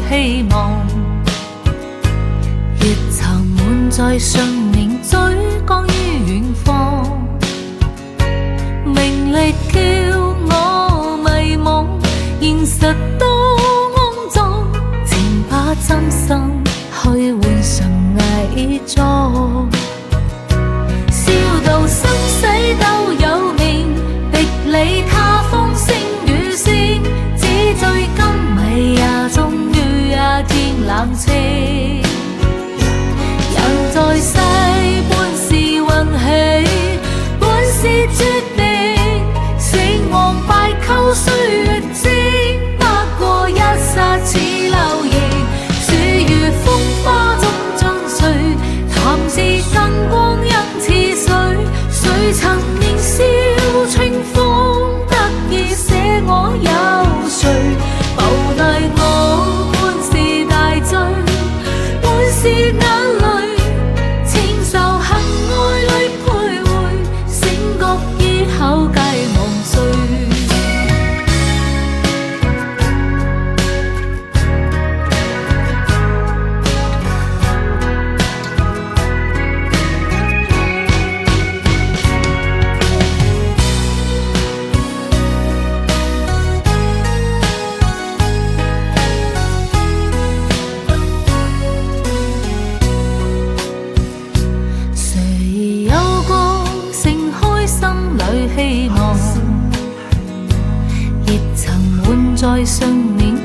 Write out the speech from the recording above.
希望，熱曾滿載信念追趕於遠方，名利叫我迷惘，現實都骯髒，前把真心去換成偽裝，笑到生死都有面，逼理他風聲雨聲，只追今尾也終於一天冷清。人在世本是運氣，本是注定，成王敗寇歲月靜，不過一剎似流螢，樹如風花中將碎，談是燈光因似水，誰曾年少清風得意寫我有誰，無奈我本是大罪，本是眼淚，情仇恨愛裏徘徊，醒覺以後皆忘睡。希望，熱曾滿載信念